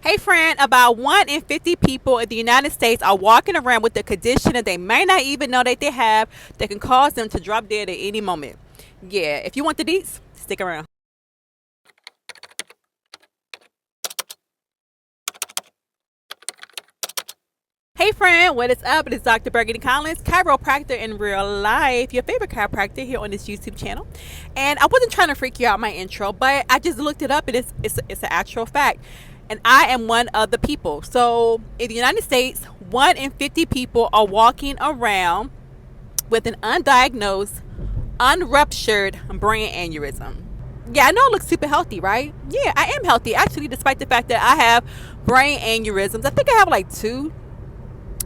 Hey friend, about 1 in 50 people in the United States are walking around with a condition that they may not even know that they have that can cause them to drop dead at any moment. Yeah, if you want the deets, stick around. Hey friend, what is up? It is Dr. Burgundy Collins, chiropractor in real life, your favorite chiropractor here on this YouTube channel. And I wasn't trying to freak you out my intro, but I just looked it up and it's an actual fact. And I am one of the people. So in the United States, 1 in 50 people are walking around with an undiagnosed, unruptured brain aneurysm. Yeah, I know it looks super healthy, right? Yeah, I am healthy. Actually, despite the fact that I have brain aneurysms, I think I have like 2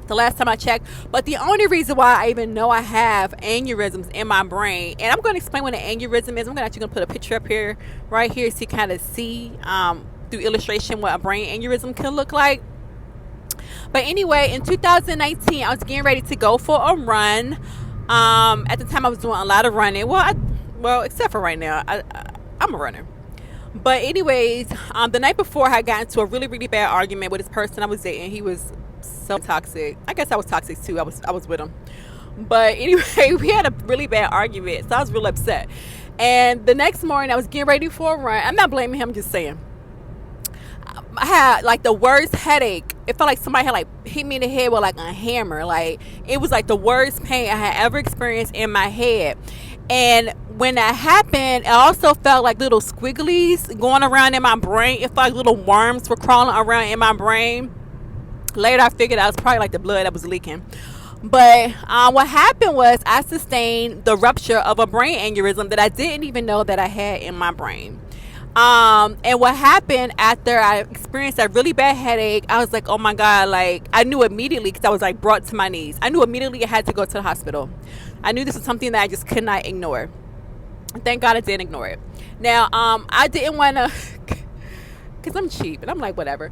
the last time I checked. But the only reason why I even know I have aneurysms in my brain, and I'm going to explain what an aneurysm is. I'm actually going to put a picture up here, right here, so you kind of see through illustration what a brain aneurysm can look like. But anyway, in 2019, I was getting ready to go for a run. At the time, I was doing a lot of running. Well, except for right now, I'm a runner. But anyways, the night before, I got into a really, really bad argument with this person I was dating. He was so toxic. I guess I was toxic too. I was with him. But anyway, we had a really bad argument, so I was real upset. And the next morning, I was getting ready for a run. I'm not blaming him. I'm just saying. I had like the worst headache. It felt like somebody had like hit me in the head with like a hammer. Like it was like the worst pain I had ever experienced in my head. And when that happened, it also felt like little squigglies going around in my brain. It felt like little worms were crawling around in my brain. Later, I figured out it was probably like the blood that was leaking. But what happened was I sustained the rupture of a brain aneurysm that I didn't even know that I had in my brain. And what happened after I experienced that really bad headache, I was like, oh my God, like I knew immediately because I was like brought to my knees. I knew immediately I had to go to the hospital. I knew this was something that I just could not ignore. Thank God I didn't ignore it. Now, I didn't want to, because I'm cheap and I'm like, whatever.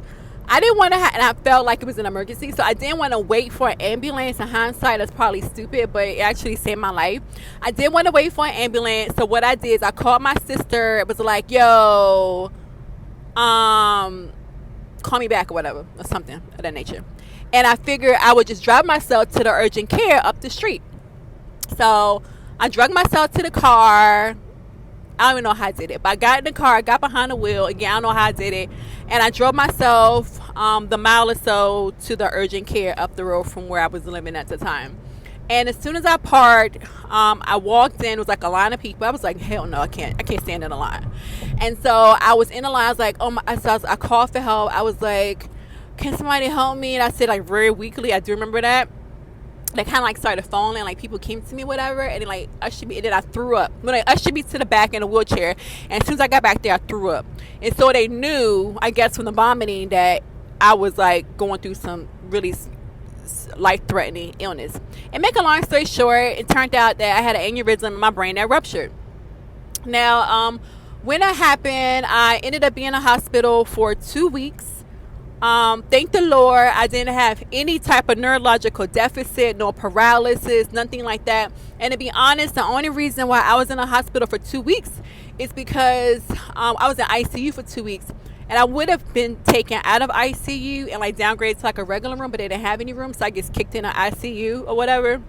I didn't want to and I felt like it was an emergency, so I didn't want to wait for an ambulance. In hindsight, that's probably stupid, but it actually saved my life. I didn't want to wait for an ambulance, so what I did is I called my sister. It was like, yo, call me back or whatever, or something of that nature. And I figured I would just drive myself to the urgent care up the street. So I drug myself to the car. I don't even know how I did it, but I got in the car, I got behind the wheel. Again, I don't know how I did it. And I drove myself the mile or so to the urgent care up the road from where I was living at the time. And as soon as I parked, I walked in. It was like a line of people. I was like, hell no, I can't stand in a line. And so I was in a line. I was like, oh my, I called for help. I was like, can somebody help me? And I said like very weakly, I do remember that. They kind of like started falling, like people came to me, whatever, and then like ushered me, and then I threw up. When they ushered me to the back in a wheelchair, and as soon as I got back there, I threw up. And so they knew, I guess, from the vomiting that I was like going through some really life-threatening illness. And make a long story short, it turned out that I had an aneurysm in my brain that ruptured. Now, when that happened, I ended up being in a hospital for 2 weeks. Thank the Lord, I didn't have any type of neurological deficit, no paralysis, nothing like that. And to be honest, the only reason why I was in a hospital for 2 weeks is because I was in ICU for 2 weeks. And I would have been taken out of ICU and like downgraded to like a regular room, but they didn't have any room, so I just kicked in an ICU or whatever.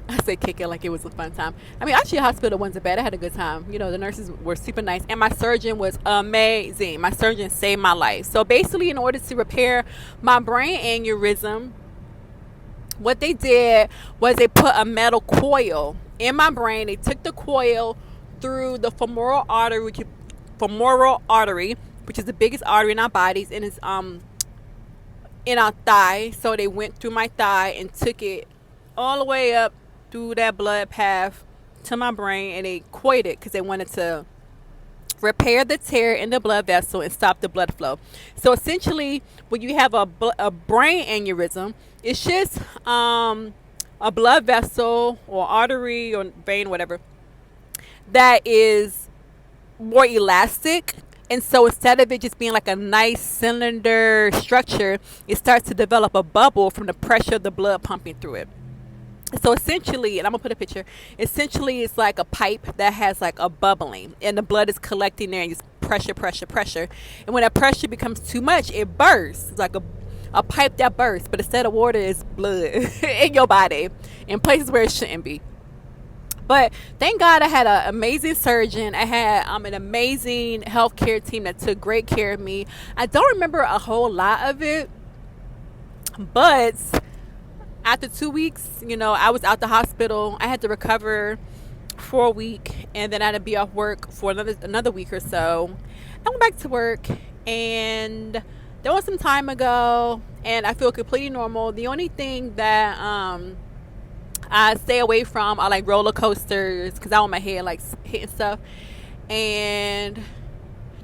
I say kick it like it was a fun time. I mean, actually, hospital wasn't bad. I had a good time. You know, the nurses were super nice. And my surgeon was amazing. My surgeon saved my life. So basically, in order to repair my brain aneurysm, what they did was they put a metal coil in my brain. They took the coil through the femoral artery, which is the biggest artery in our bodies. And it's in our thigh. So they went through my thigh and took it all the way up through that blood path to my brain, and they coiled it because they wanted to repair the tear in the blood vessel and stop the blood flow. So essentially, when you have a brain aneurysm, it's just a blood vessel or artery or vein, whatever, that is more elastic. And so instead of it just being like a nice cylinder structure, it starts to develop a bubble from the pressure of the blood pumping through it. So essentially, and I'm gonna put a picture. Essentially, it's like a pipe that has like a bubbling, and the blood is collecting there, and just pressure, pressure, pressure. And when that pressure becomes too much, it bursts. It's like a pipe that bursts, but instead of water, it's blood in your body in places where it shouldn't be. But thank God I had an amazing surgeon. I had an amazing healthcare team that took great care of me. I don't remember a whole lot of it, but after 2 weeks, I was out the hospital. I had to recover for a week, and then I had to be off work for another week or so. I went back to work, and that was some time ago, and I feel completely normal. The only thing that I stay away from are like roller coasters, because I want my head like hitting stuff, and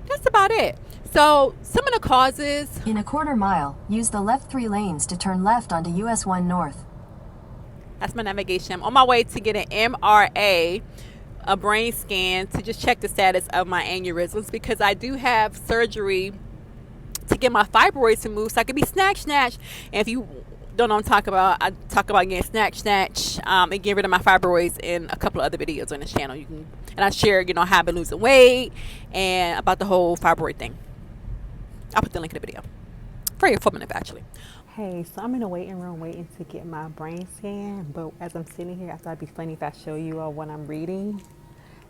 that's about it. So some of the causes. In a quarter mile, use the left 3 lanes to turn left onto US 1 North. That's my navigation. I'm on my way to get an MRA, a brain scan, to just check the status of my aneurysms, because I do have surgery to get my fibroids removed so I can be snatched. And if you don't know what I'm talking about, I talk about getting snatch, and getting rid of my fibroids in a couple of other videos on this channel. And I share, how I've been losing weight and about the whole fibroid thing. I'll put the link in the video. Very informative, actually. Hey, so I'm in the waiting room waiting to get my brain scan. But as I'm sitting here, I thought it'd be funny if I show you all what I'm reading.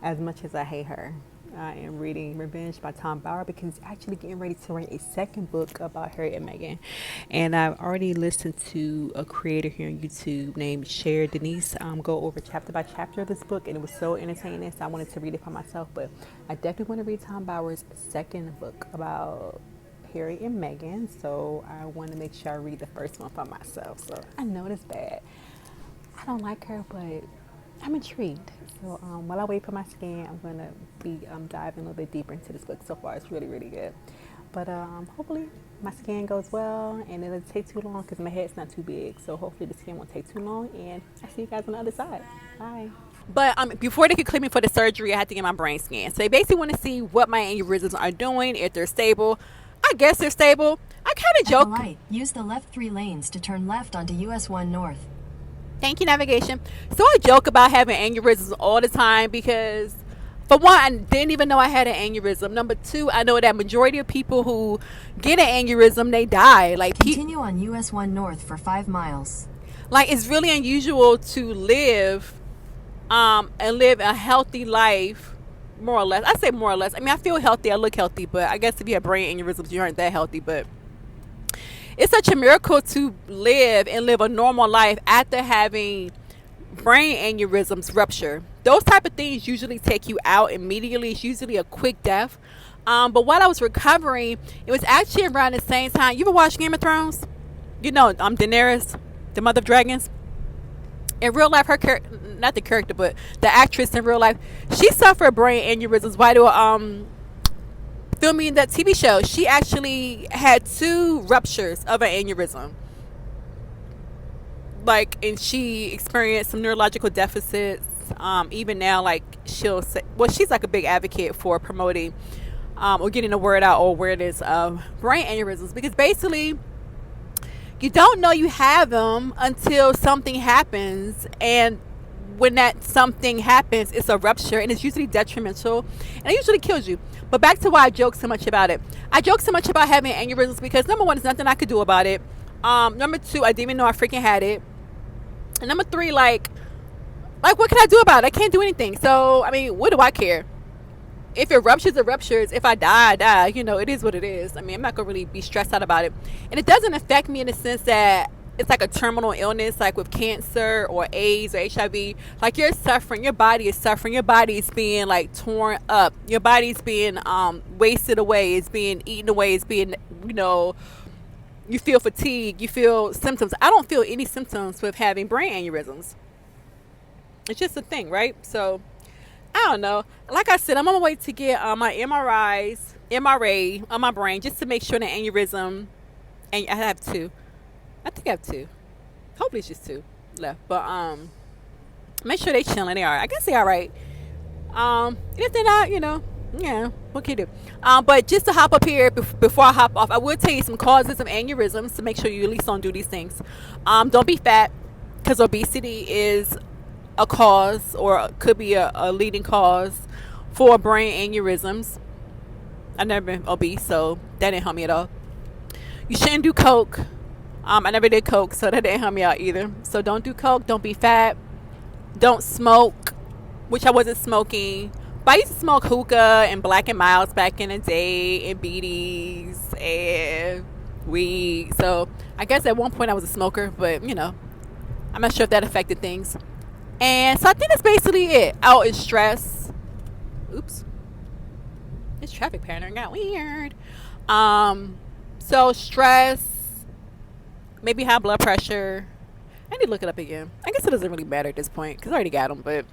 As much as I hate her, I am reading Revenge by Tom Bauer, because he's actually getting ready to write a second book about Harry and Meghan. And I've already listened to a creator here on YouTube named Cher Denise go over chapter by chapter of this book, and it was so entertaining, so I wanted to read it for myself. But I definitely want to read Tom Bauer's second book about Harry and Meghan, so I want to make sure I read the first one for myself. So I know it's bad. I don't like her, but I'm intrigued. So while I wait for my scan, I'm going to be diving a little bit deeper into this book. So far, it's really, really good. But hopefully my scan goes well, and it'll take too long because my head's not too big. So hopefully the scan won't take too long, and I'll see you guys on the other side. Bye. But before they could clear me for the surgery, I had to get my brain scan. So they basically want to see what my aneurysms are doing, if they're stable. I guess they're stable. I kind of joke. At the light, use the left 3 lanes to turn left onto US 1 North. Thank you, navigation. So I joke about having aneurysms all the time because, for one, I didn't even know I had an aneurysm. Number two, I know that majority of people who get an aneurysm, they die. Continue on US 1 North for 5 miles. It's really unusual to live and live a healthy life. More or less. I say more or less. I feel healthy. I look healthy. But I guess if you have brain aneurysms, you aren't that healthy. But it's such a miracle to live a normal life after having brain aneurysms rupture. Those type of things usually take you out immediately. It's usually a quick death. But while I was recovering, it was actually around the same time. You ever watch Game of Thrones? Daenerys, the mother of dragons. In real life, her character, not the character, but the actress in real life, she suffered brain aneurysms while they were filming that TV show. She actually had 2 ruptures of an aneurysm. And she experienced some neurological deficits. Even now, she'll say, well, she's a big advocate for promoting or getting the word out or awareness of brain aneurysms, because basically, you don't know you have them until something happens, and when that something happens, it's a rupture, and it's usually detrimental, and it usually kills you. But back to why I joke so much about it. I joke so much about having aneurysms because, number one, there's nothing I could do about it. Number two, I didn't even know I freaking had it. And number three, what can I do about it? I can't do anything. So, what do I care? If it ruptures, it ruptures. If I die, I die. It is what it is. I'm not going to really be stressed out about it. And it doesn't affect me in the sense that it's like a terminal illness, like with cancer or AIDS or HIV. You're suffering. Your body is suffering. Your body is being, torn up. Your body's being wasted away. It's being eaten away. It's being, you feel fatigue. You feel symptoms. I don't feel any symptoms with having brain aneurysms. It's just a thing, right? So I don't know. Like I said, I'm on my way to get my MRA on my brain, just to make sure the aneurysm, and I have 2. I think I have 2. Hopefully it's just 2 left. But make sure they chilling. They are. I guess they all right. If they're not, yeah, what can you do? But just to hop up here before I hop off, I will tell you some causes of aneurysms to make sure you at least don't do these things. Don't be fat. because obesity is a cause, or could be a leading cause for brain aneurysms. I've never been obese, so that didn't help me at all. You shouldn't do coke. I never did coke, so that didn't help me out either. So don't do coke. Don't be fat. Don't smoke, which I wasn't smoking. But I used to smoke hookah and Black and Milds back in the day, and BDs and weed. So I guess at one point I was a smoker, but I'm not sure if that affected things. And so I think that's basically it. Oh, and stress. Oops. This traffic pattern got weird. So stress, maybe high blood pressure. I need to look it up again. I guess it doesn't really matter at this point because I already got them. But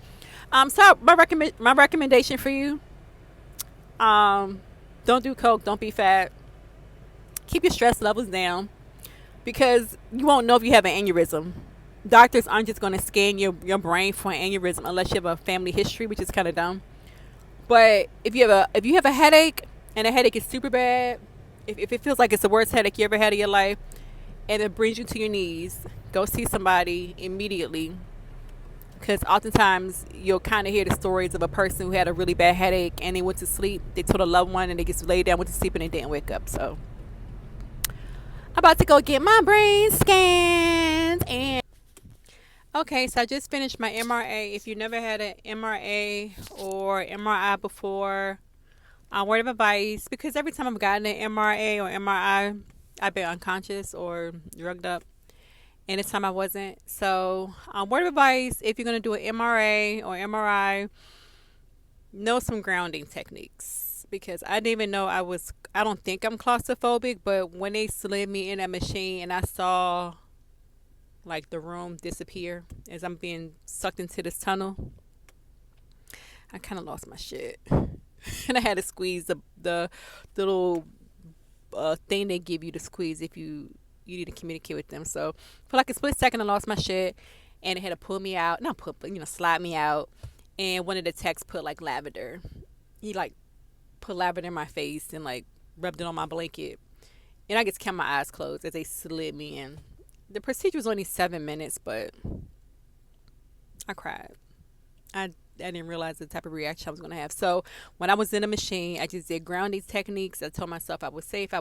so my recommendation for you, don't do coke, don't be fat. Keep your stress levels down, because you won't know if you have an aneurysm. Doctors aren't just going to scan your brain for an aneurysm unless you have a family history, which is kind of dumb. But if you have a headache, and the headache is super bad, if it feels like it's the worst headache you ever had in your life, and it brings you to your knees, go see somebody immediately. Because oftentimes you'll kind of hear the stories of a person who had a really bad headache and they went to sleep. They told a loved one and they just laid down, went to sleep, and they didn't wake up. So I'm about to go get my brain scanned. And okay, so I just finished my MRA. If you never had an MRA or MRI before, word of advice, because every time I've gotten an MRA or MRI, I've been unconscious or drugged up. And this time I wasn't. So word of advice, if you're going to do an MRA or MRI, know some grounding techniques. Because I didn't even know I don't think I'm claustrophobic, but when they slid me in that machine and I saw like the room disappear as I'm being sucked into this tunnel, I kind of lost my shit. And I had to squeeze the little thing they give you to squeeze if you need to communicate with them. So for like a split second I lost my shit, and it had to pull me out, not put, but slide me out. And one of the techs put like lavender, he like put lavender in my face and like rubbed it on my blanket, and I just kept my eyes closed as they slid me in. The procedure was only 7 minutes, but I cried. I didn't realize the type of reaction I was going to have. So when I was in the machine, I just did grounding techniques. I told myself I was safe.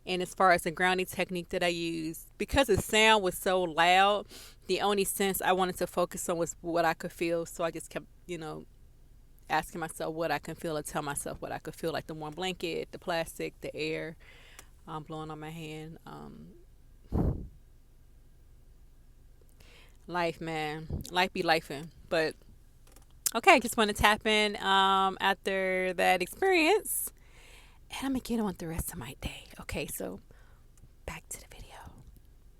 And as far as the grounding technique that I used, because the sound was so loud, the only sense I wanted to focus on was what I could feel. So I just kept, asking myself what I could feel, or tell myself what I could feel, like the warm blanket, the plastic, the air blowing on my hand. Life, man. Life be lifing. But okay, just want to tap in after that experience, and I'm going to get on with the rest of my day. Okay, so back to the video.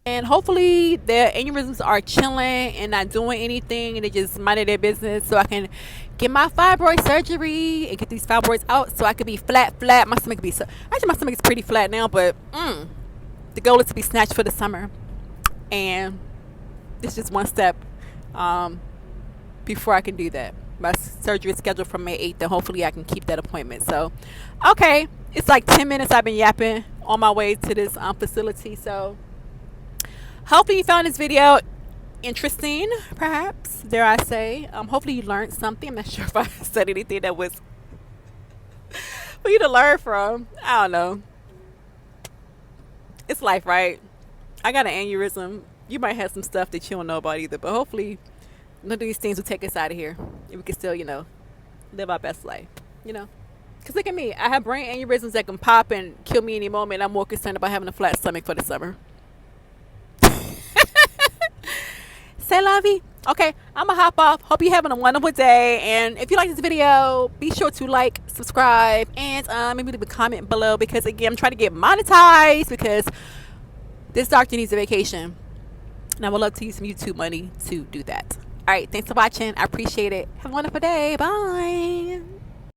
And hopefully the aneurysms are chilling and not doing anything, and they just minding their business, so I can get my fibroid surgery and get these fibroids out so I could be flat. My stomach could be actually, my stomach is pretty flat now, but the goal is to be snatched for the summer. And it's just one step before I can do that. My surgery is scheduled for May 8th, and hopefully I can keep that appointment. So, okay, it's like 10 minutes I've been yapping on my way to this facility. So, hopefully you found this video interesting, perhaps, dare I say. Hopefully you learned something. I'm not sure if I said anything that was for you to learn from. I don't know. It's life, right? I got an aneurysm. You might have some stuff that you don't know about either, but hopefully none of these things will take us out of here, and we can still, live our best life, Because look at me. I have brain aneurysms that can pop and kill me any moment. I'm more concerned about having a flat stomach for the summer. C'est la vie. Okay, I'm going to hop off. Hope you're having a wonderful day. And if you like this video, be sure to like, subscribe, and maybe leave a comment below. Because, again, I'm trying to get monetized because this doctor needs a vacation. And I would love to use some YouTube money to do that. All right, thanks for watching. I appreciate it. Have a wonderful day. Bye.